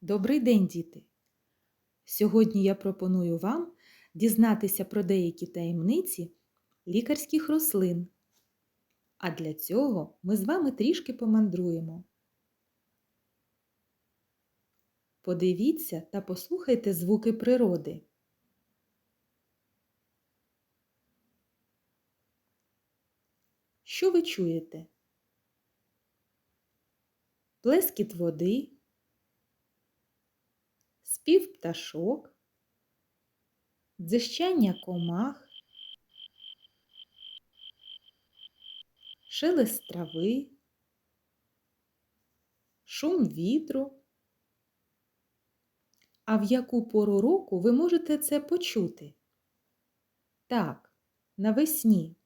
Добрий день, діти! Сьогодні я пропоную вам дізнатися про деякі таємниці лікарських рослин. А для цього ми з вами трішки помандруємо. Подивіться та послухайте звуки природи. Що ви чуєте? Плескіт води, спів пташок, дзижчання комах, шелест трави, шум вітру. А в яку пору року ви можете це почути? Так, навесні.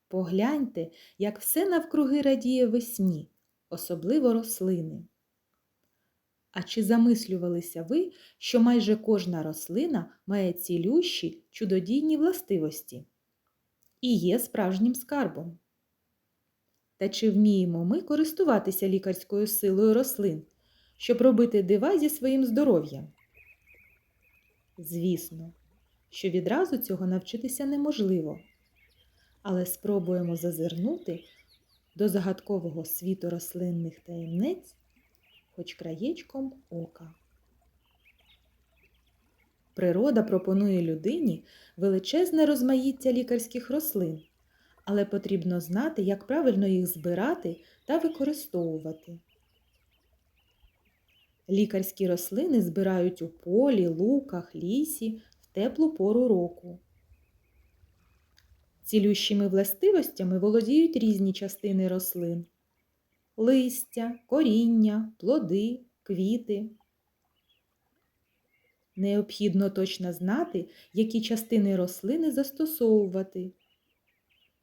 Погляньте, як все навкруги радіє весні, особливо рослини. А чи замислювалися ви, що майже кожна рослина має цілющі, чудодійні властивості і є справжнім скарбом? Та чи вміємо ми користуватися лікарською силою рослин, щоб робити дива зі своїм здоров'ям? Звісно, що відразу цього навчитися неможливо. Але спробуємо зазирнути до загадкового світу рослинних таємниць хоч краєчком ока. Природа пропонує людині величезне розмаїття лікарських рослин, але потрібно знати, як правильно їх збирати та використовувати. Лікарські рослини збирають у полі, луках, лісі в теплу пору року. Цілющими властивостями володіють різні частини рослин – листя, коріння, плоди, квіти. Необхідно точно знати, які частини рослини застосовувати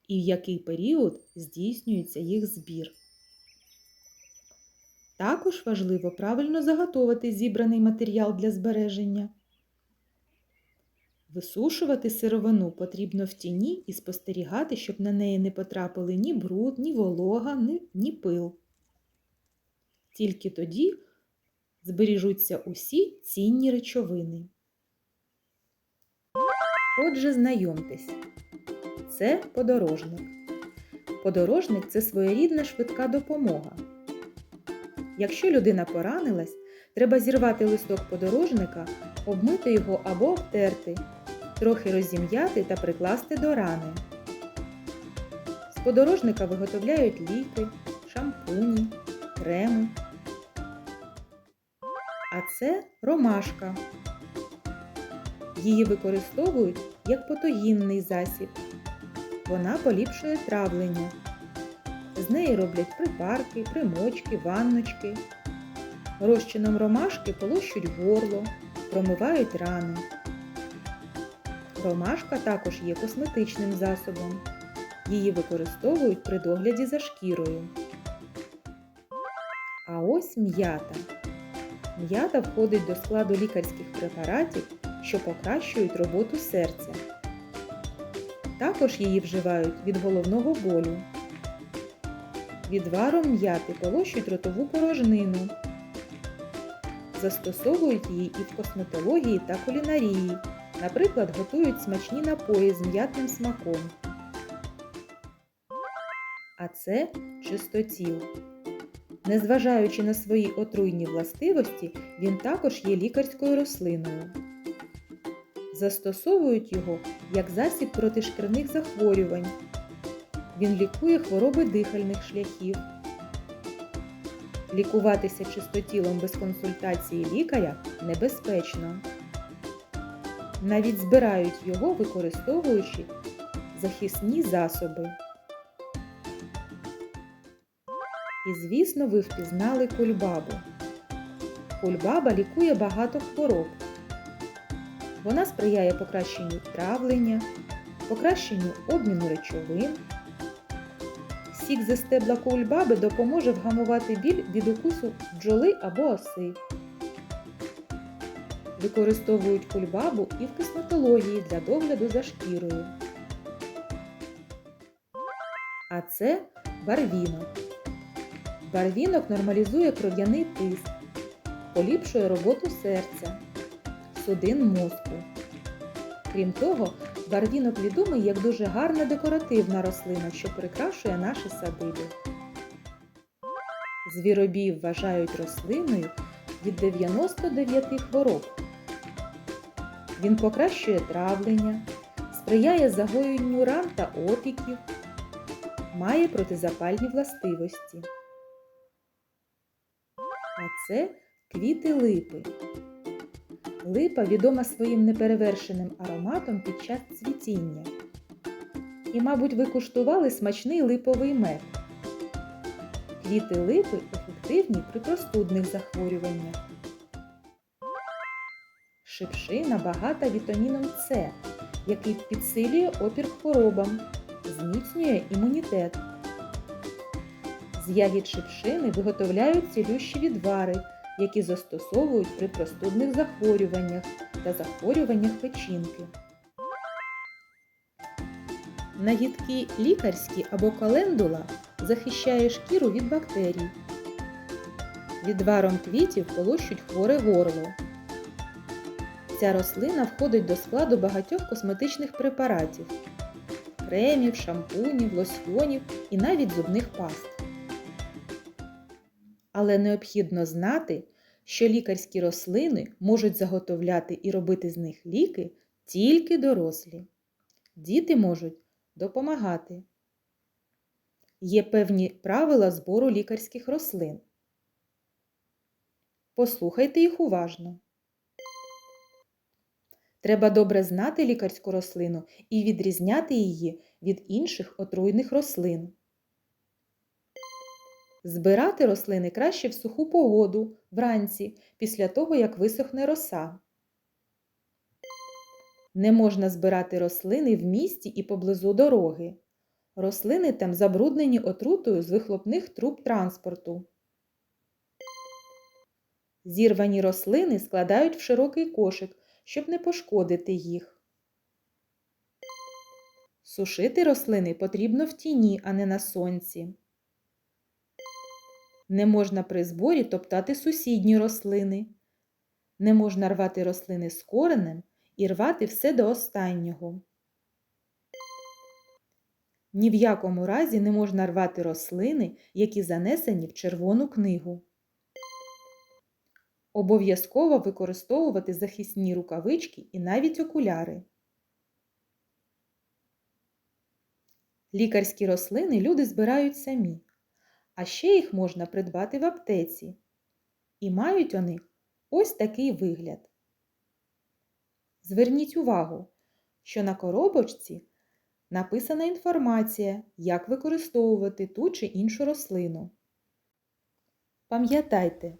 і в який період здійснюється їх збір. Також важливо правильно заготовити зібраний матеріал для збереження. Висушувати сировину потрібно в тіні і спостерігати, щоб на неї не потрапили ні бруд, ні волога, ні пил. Тільки тоді збережуться усі цінні речовини. Отже, знайомтесь, це подорожник. Подорожник – це своєрідна швидка допомога. Якщо людина поранилась, треба зірвати листок подорожника, обмити його або обтерти, трохи розім'яти та прикласти до рани. З подорожника виготовляють ліки, шампуні, креми. А це ромашка. Її використовують як потоїнний засіб. Вона поліпшує травлення. З неї роблять припарки, примочки, ванночки. Розчином ромашки полощуть горло, промивають рани. Ромашка також є косметичним засобом. Її використовують при догляді за шкірою. А ось м'ята. М'ята входить до складу лікарських препаратів, що покращують роботу серця. Також її вживають від головного болю. Відваром м'яти полощують ротову порожнину. Застосовують її і в косметології та кулінарії. Наприклад, готують смачні напої з м'ятним смаком. А це чистоціл. Незважаючи на свої отруйні властивості, він також є лікарською рослиною. Застосовують його як засіб проти шкірних захворювань. Він лікує хвороби дихальних шляхів. Лікуватися чистотілом без консультації лікаря небезпечно. Навіть збирають його, використовуючи захисні засоби. І, звісно, ви впізнали кульбабу. Кульбаба лікує багато хвороб. Вона сприяє покращенню травлення, покращенню обміну речовин. Сік зі стебла кульбаби допоможе вгамувати біль від укусу бджоли або оси. Використовують кульбабу і в косметології для догляду за шкірою. А це барвінок. Барвінок нормалізує кров'яний тиск, поліпшує роботу серця, судин мозку. Крім того, барвінок відомий як дуже гарна декоративна рослина, що прикрашує наші садиби. Звіробій вважають рослиною від 99 хвороб. Він покращує травлення, сприяє загоєнню ран та опіків, має протизапальні властивості. А це квіти липи. Липа відома своїм неперевершеним ароматом під час цвітіння. І, мабуть, ви куштували смачний липовий мед. Квіти липи ефективні при простудних захворюваннях. Шипшина багата вітаміном С, який підсилює опір хворобам, зміцнює імунітет. З ягід шипшини виготовляють цілющі відвари, які застосовують при простудних захворюваннях та захворюваннях печінки. Нагідки лікарські або календула захищає шкіру від бактерій. Відваром квітів полощуть хворе горло. Ця рослина входить до складу багатьох косметичних препаратів – кремів, шампунів, лосьйонів і навіть зубних паст. Але необхідно знати, що лікарські рослини можуть заготовляти і робити з них ліки тільки дорослі. Діти можуть допомагати. Є певні правила збору лікарських рослин. Послухайте їх уважно. Треба добре знати лікарську рослину і відрізняти її від інших отруйних рослин. Збирати рослини краще в суху погоду, вранці, після того, як висохне роса. Не можна збирати рослини в місті і поблизу дороги. Рослини там забруднені отрутою з вихлопних труб транспорту. Зірвані рослини складають в широкий кошик, щоб не пошкодити їх. Сушити рослини потрібно в тіні, а не на сонці. Не можна при зборі топтати сусідні рослини. Не можна рвати рослини з коренем і рвати все до останнього. Ні в якому разі не можна рвати рослини, які занесені в Червону книгу. Обов'язково використовувати захисні рукавички і навіть окуляри. Лікарські рослини люди збирають самі, а ще їх можна придбати в аптеці. І мають вони ось такий вигляд. Зверніть увагу, що на коробочці написана інформація, як використовувати ту чи іншу рослину. Пам'ятайте,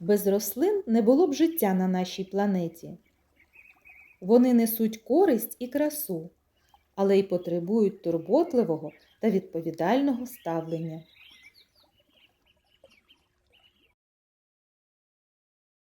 без рослин не було б життя на нашій планеті. Вони несуть користь і красу, але й потребують турботливого та відповідального ставлення.